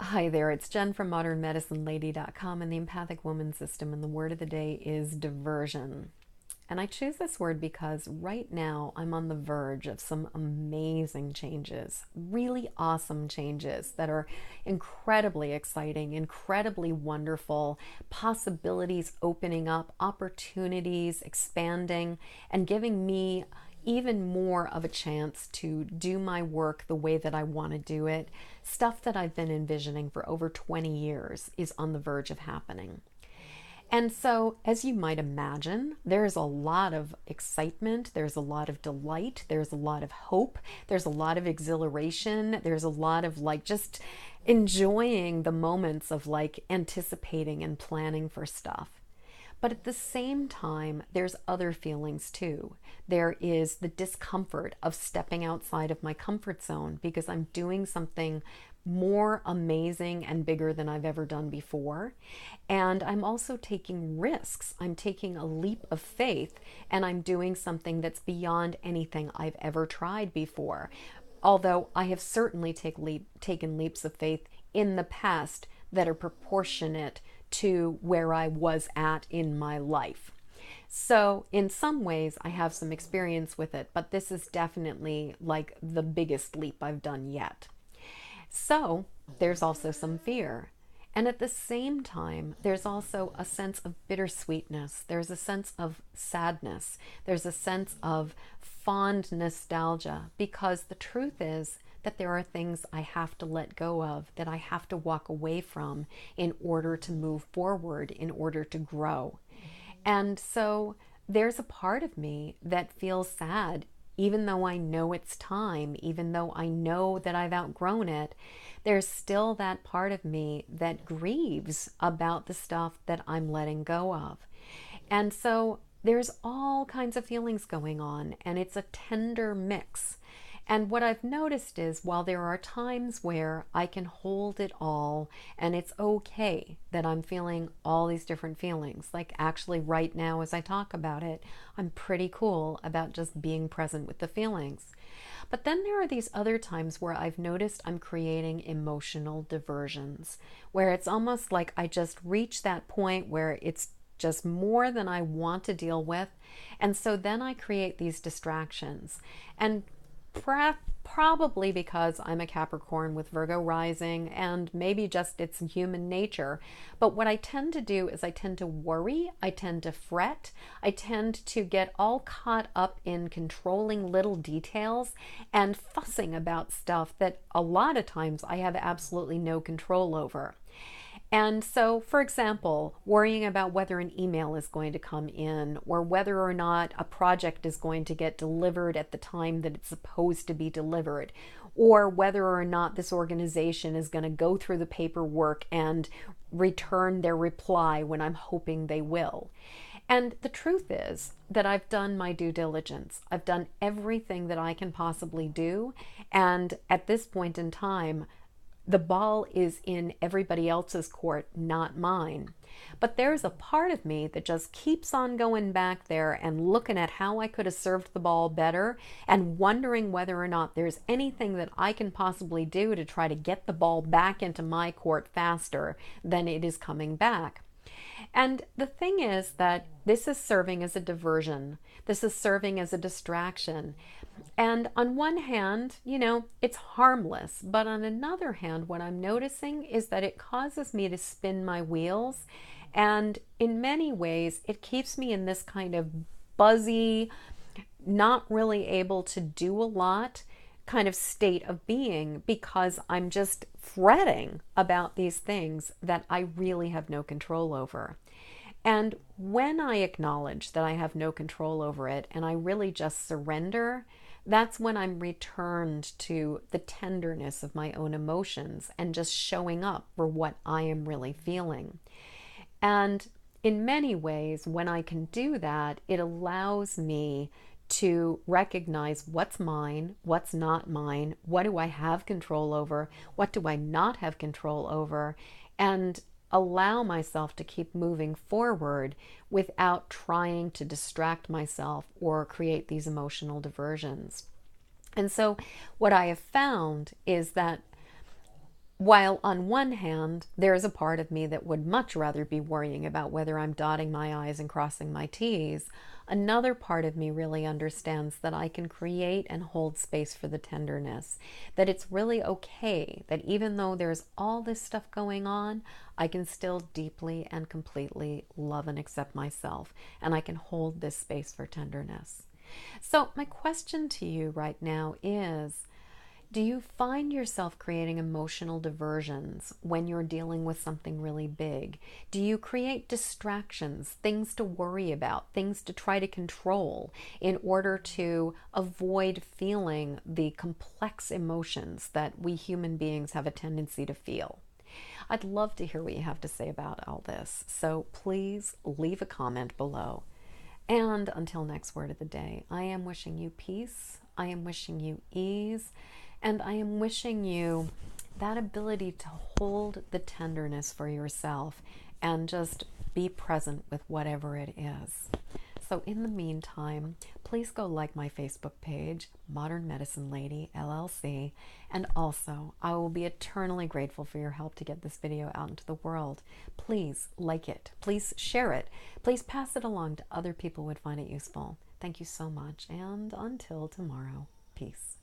Hi there, it's Jen from modernmedicinelady.com and the Empathic Woman System, and the word of the day is diversion. And I choose this word because right now I'm on the verge of some amazing changes, really awesome changes that are incredibly exciting, incredibly wonderful, possibilities opening up, opportunities expanding, and giving me even more of a chance to do my work the way that I want to do it. Stuff that I've been envisioning for over 20 years is on the verge of happening. And so, as you might imagine, there's a lot of excitement, there's a lot of delight, there's a lot of hope, there's a lot of exhilaration, there's a lot of just enjoying the moments of anticipating and planning for stuff. But at the same time, there's other feelings too. There is the discomfort of stepping outside of my comfort zone because I'm doing something more amazing and bigger than I've ever done before. And I'm also taking risks. I'm taking a leap of faith, and I'm doing something that's beyond anything I've ever tried before. Although I have certainly taken leaps of faith in the past that are proportionate to where I was at in my life. So, in some ways, I have some experience with it, but this is definitely like the biggest leap I've done yet. So, there's also some fear. And at the same time, there's also a sense of bittersweetness. There's a sense of sadness. There's a sense of fond nostalgia, because the truth is that there are things I have to let go of, that I have to walk away from in order to move forward, in order to grow. And so there's a part of me that feels sad, even though I know it's time, even though I know that I've outgrown it. There's still that part of me that grieves about the stuff that I'm letting go of. And so there's all kinds of feelings going on, and it's a tender mix. And what I've noticed is, while there are times where I can hold it all and it's okay that I'm feeling all these different feelings, like actually right now as I talk about it, I'm pretty cool about just being present with the feelings. But then there are these other times where I've noticed I'm creating emotional diversions, where it's almost like I just reach that point where it's just more than I want to deal with. And so then I create these distractions. And probably because I'm a Capricorn with Virgo rising, and maybe just it's human nature. But what I tend to do is I tend to worry, I tend to fret, I tend to get all caught up in controlling little details and fussing about stuff that a lot of times I have absolutely no control over. And so, for example, worrying about whether an email is going to come in, or whether or not a project is going to get delivered at the time that it's supposed to be delivered, or whether or not this organization is going to go through the paperwork and return their reply when I'm hoping they will. And the truth is that I've done my due diligence. I've done everything that I can possibly do. And at this point in time, the ball is in everybody else's court, not mine. But there's a part of me that just keeps on going back there and looking at how I could have served the ball better, and wondering whether or not there's anything that I can possibly do to try to get the ball back into my court faster than it is coming back. And the thing is that this is serving as a diversion. This is serving as a distraction. And on one hand, it's harmless. But on another hand, what I'm noticing is that it causes me to spin my wheels. And in many ways, it keeps me in this kind of buzzy, not really able to do a lot kind of state of being, because I'm just fretting about these things that I really have no control over. And when I acknowledge that I have no control over it and I really just surrender, that's when I'm returned to the tenderness of my own emotions and just showing up for what I am really feeling. And in many ways, when I can do that, it allows me to recognize what's mine, what's not mine, what do I have control over, what do I not have control over, and allow myself to keep moving forward without trying to distract myself or create these emotional diversions. And so what I have found is that While on one hand, there's a part of me that would much rather be worrying about whether I'm dotting my I's and crossing my T's, another part of me really understands that I can create and hold space for the tenderness, that it's really okay, that even though there's all this stuff going on, I can still deeply and completely love and accept myself, and I can hold this space for tenderness. So my question to you right now is, do you find yourself creating emotional diversions when you're dealing with something really big? Do you create distractions, things to worry about, things to try to control in order to avoid feeling the complex emotions that we human beings have a tendency to feel? I'd love to hear what you have to say about all this, so please leave a comment below. And until next word of the day, I am wishing you peace, I am wishing you ease, and I am wishing you that ability to hold the tenderness for yourself and just be present with whatever it is. So in the meantime, please go like my Facebook page, Modern Medicine Lady, LLC, and also I will be eternally grateful for your help to get this video out into the world. Please like it, please share it, please pass it along to other people who would find it useful. Thank you so much, and until tomorrow, peace.